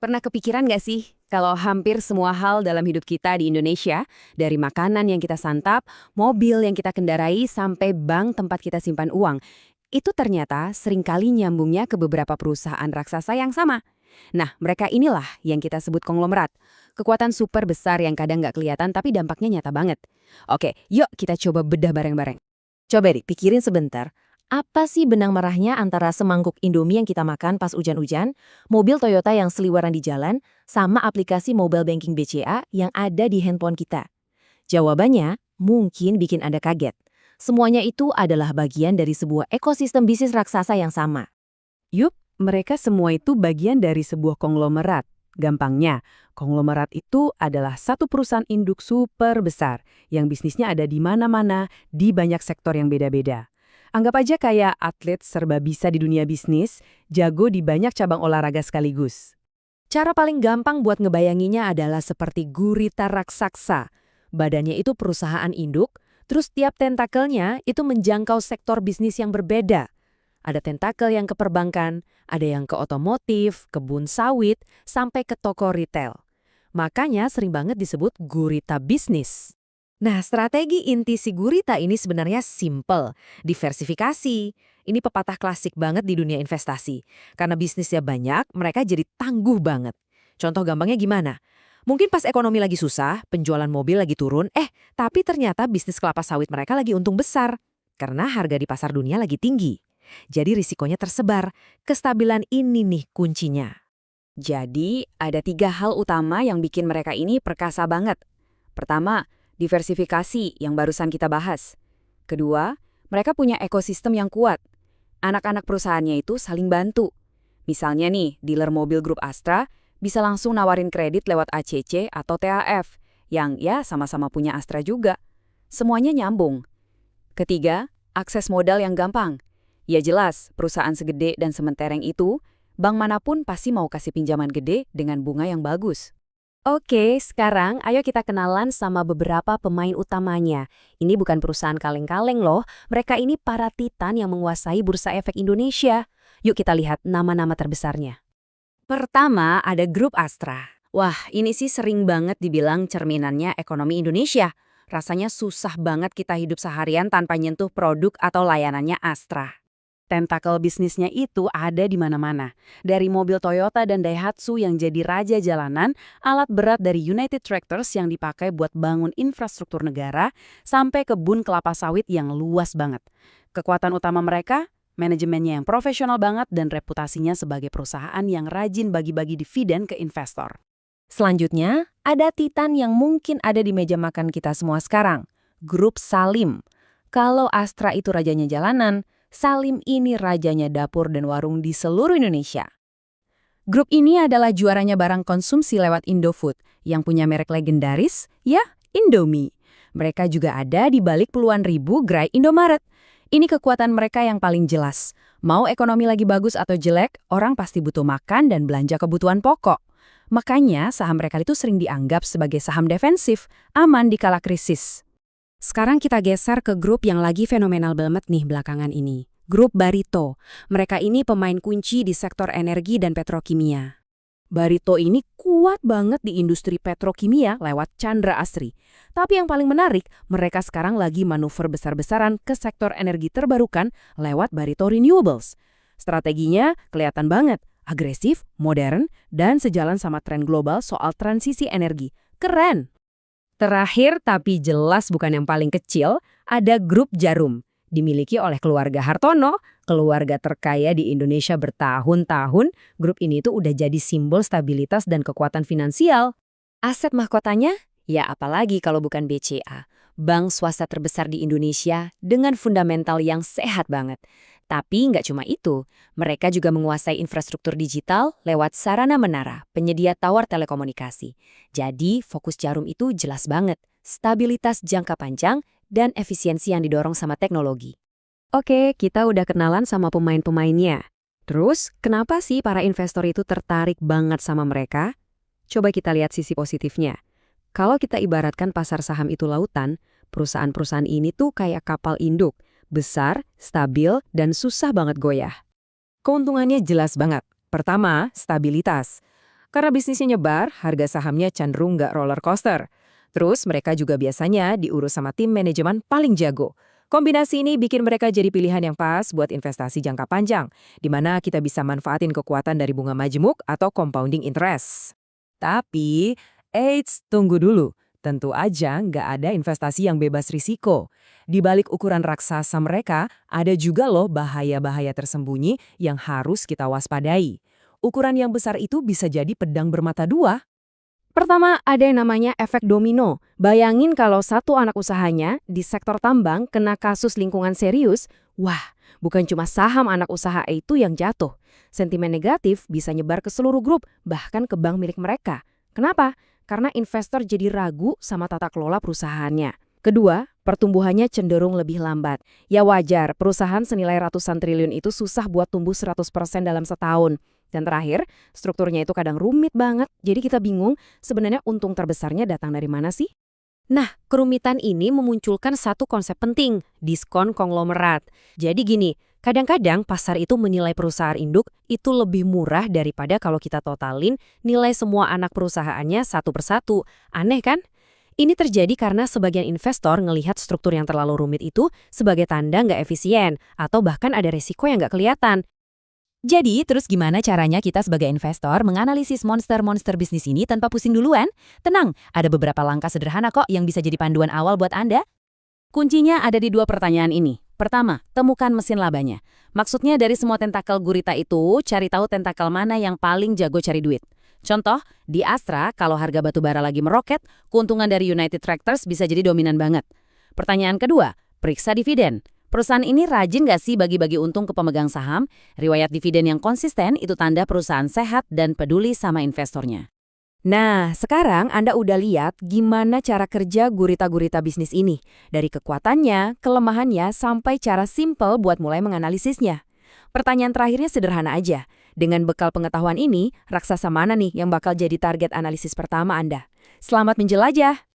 Pernah kepikiran nggak sih kalau hampir semua hal dalam hidup kita di Indonesia, dari makanan yang kita santap, mobil yang kita kendarai, sampai bank tempat kita simpan uang, itu ternyata seringkali nyambungnya ke beberapa perusahaan raksasa yang sama. Nah, mereka inilah yang kita sebut konglomerat. Kekuatan super besar yang kadang nggak kelihatan tapi dampaknya nyata banget. Oke, yuk kita coba bedah bareng-bareng. Coba deh pikirin sebentar, apa sih benang merahnya antara semangkuk Indomie yang kita makan pas hujan-hujan, mobil Toyota yang seliweran di jalan, sama aplikasi mobile banking BCA yang ada di handphone kita? Jawabannya mungkin bikin Anda kaget. Semuanya itu adalah bagian dari sebuah ekosistem bisnis raksasa yang sama. Yup, mereka semua itu bagian dari sebuah konglomerat. Gampangnya, konglomerat itu adalah satu perusahaan induk super besar yang bisnisnya ada di mana-mana, di banyak sektor yang beda-beda. Anggap aja kayak atlet serba bisa di dunia bisnis, jago di banyak cabang olahraga sekaligus. Cara paling gampang buat ngebayanginya adalah seperti gurita raksasa. Badannya itu perusahaan induk, terus tiap tentakelnya itu menjangkau sektor bisnis yang berbeda. Ada tentakel yang ke perbankan, ada yang ke otomotif, kebun sawit, sampai ke toko retail. Makanya sering banget disebut gurita bisnis. Nah, strategi inti si gurita ini sebenarnya simple, diversifikasi. Ini pepatah klasik banget di dunia investasi. Karena bisnisnya banyak, mereka jadi tangguh banget. Contoh gampangnya gimana? Mungkin pas ekonomi lagi susah, penjualan mobil lagi turun, tapi ternyata bisnis kelapa sawit mereka lagi untung besar. Karena harga di pasar dunia lagi tinggi. Jadi risikonya tersebar. Kestabilan ini nih kuncinya. Jadi, ada 3 hal utama yang bikin mereka ini perkasa banget. Pertama, diversifikasi yang barusan kita bahas. Kedua, mereka punya ekosistem yang kuat. Anak-anak perusahaannya itu saling bantu. Misalnya nih, dealer mobil grup Astra bisa langsung nawarin kredit lewat ACC atau TAF, yang ya sama-sama punya Astra juga. Semuanya nyambung. Ketiga, akses modal yang gampang. Ya jelas, perusahaan segede dan sementereng itu, bank manapun pasti mau kasih pinjaman gede dengan bunga yang bagus. Oke, sekarang ayo kita kenalan sama beberapa pemain utamanya. Ini bukan perusahaan kaleng-kaleng loh, mereka ini para titan yang menguasai Bursa Efek Indonesia. Yuk kita lihat nama-nama terbesarnya. Pertama, ada grup Astra. Wah, ini sih sering banget dibilang cerminannya ekonomi Indonesia. Rasanya susah banget kita hidup seharian tanpa nyentuh produk atau layanannya Astra. Tentakel bisnisnya itu ada di mana-mana. Dari mobil Toyota dan Daihatsu yang jadi raja jalanan, alat berat dari United Tractors yang dipakai buat bangun infrastruktur negara, sampai kebun kelapa sawit yang luas banget. Kekuatan utama mereka, manajemennya yang profesional banget dan reputasinya sebagai perusahaan yang rajin bagi-bagi dividen ke investor. Selanjutnya, ada titan yang mungkin ada di meja makan kita semua sekarang, Grup Salim. Kalau Astra itu rajanya jalanan, Salim ini rajanya dapur dan warung di seluruh Indonesia. Grup ini adalah juaranya barang konsumsi lewat Indofood, yang punya merek legendaris, ya, Indomie. Mereka juga ada di balik puluhan ribu gerai Indomaret. Ini kekuatan mereka yang paling jelas. Mau ekonomi lagi bagus atau jelek, orang pasti butuh makan dan belanja kebutuhan pokok. Makanya saham mereka itu sering dianggap sebagai saham defensif, aman di kala krisis. Sekarang kita geser ke grup yang lagi fenomenal banget nih belakangan ini. Grup Barito. Mereka ini pemain kunci di sektor energi dan petrokimia. Barito ini kuat banget di industri petrokimia lewat Chandra Asri. Tapi yang paling menarik, mereka sekarang lagi manuver besar-besaran ke sektor energi terbarukan lewat Barito Renewables. Strateginya kelihatan banget, agresif, modern, dan sejalan sama tren global soal transisi energi. Keren! Terakhir tapi jelas bukan yang paling kecil, ada grup Jarum. Dimiliki oleh keluarga Hartono, keluarga terkaya di Indonesia bertahun-tahun, grup ini tuh udah jadi simbol stabilitas dan kekuatan finansial. Aset mahkotanya? Ya apalagi kalau bukan BCA, bank swasta terbesar di Indonesia dengan fundamental yang sehat banget. Tapi nggak cuma itu, mereka juga menguasai infrastruktur digital lewat sarana menara, penyedia tawar telekomunikasi. Jadi fokus Jarum itu jelas banget, stabilitas jangka panjang dan efisiensi yang didorong sama teknologi. Oke, kita udah kenalan sama pemain-pemainnya. Terus, kenapa sih para investor itu tertarik banget sama mereka? Coba kita lihat sisi positifnya. Kalau kita ibaratkan pasar saham itu lautan, perusahaan-perusahaan ini tuh kayak kapal induk, besar, stabil, dan susah banget goyah. Keuntungannya jelas banget. Pertama, stabilitas. Karena bisnisnya nyebar, harga sahamnya cenderung nggak roller coaster. Terus mereka juga biasanya diurus sama tim manajemen paling jago. Kombinasi ini bikin mereka jadi pilihan yang pas buat investasi jangka panjang, di mana kita bisa manfaatin kekuatan dari bunga majemuk atau compounding interest. Tapi, eits, tunggu dulu. Tentu aja nggak ada investasi yang bebas risiko. Di balik ukuran raksasa mereka, ada juga loh bahaya-bahaya tersembunyi yang harus kita waspadai. Ukuran yang besar itu bisa jadi pedang bermata dua. Pertama, ada yang namanya efek domino. Bayangin kalau satu anak usahanya di sektor tambang kena kasus lingkungan serius, wah, bukan cuma saham anak usaha itu yang jatuh. Sentimen negatif bisa nyebar ke seluruh grup, bahkan ke bank milik mereka. Kenapa? Karena investor jadi ragu sama tata kelola perusahaannya. Kedua, pertumbuhannya cenderung lebih lambat. Ya wajar, perusahaan senilai ratusan triliun itu susah buat tumbuh 100% dalam setahun. Dan terakhir, strukturnya itu kadang rumit banget, jadi kita bingung sebenarnya untung terbesarnya datang dari mana sih? Nah, kerumitan ini memunculkan satu konsep penting, diskon konglomerat. Jadi gini, kadang-kadang pasar itu menilai perusahaan induk itu lebih murah daripada kalau kita totalin nilai semua anak perusahaannya satu persatu. Aneh kan? Ini terjadi karena sebagian investor ngelihat struktur yang terlalu rumit itu sebagai tanda nggak efisien, atau bahkan ada resiko yang nggak kelihatan. Jadi, terus gimana caranya kita sebagai investor menganalisis monster-monster bisnis ini tanpa pusing duluan? Tenang, ada beberapa langkah sederhana kok yang bisa jadi panduan awal buat Anda. Kuncinya ada di dua pertanyaan ini. Pertama, temukan mesin labanya. Maksudnya dari semua tentakel gurita itu, cari tahu tentakel mana yang paling jago cari duit. Contoh, di Astra, kalau harga batu bara lagi meroket, keuntungan dari United Tractors bisa jadi dominan banget. Pertanyaan kedua, periksa dividen. Perusahaan ini rajin nggak sih bagi-bagi untung ke pemegang saham? Riwayat dividen yang konsisten itu tanda perusahaan sehat dan peduli sama investornya. Nah, sekarang Anda udah lihat gimana cara kerja gurita-gurita bisnis ini. Dari kekuatannya, kelemahannya, sampai cara simpel buat mulai menganalisisnya. Pertanyaan terakhirnya sederhana aja. Dengan bekal pengetahuan ini, raksasa mana nih yang bakal jadi target analisis pertama Anda? Selamat menjelajah!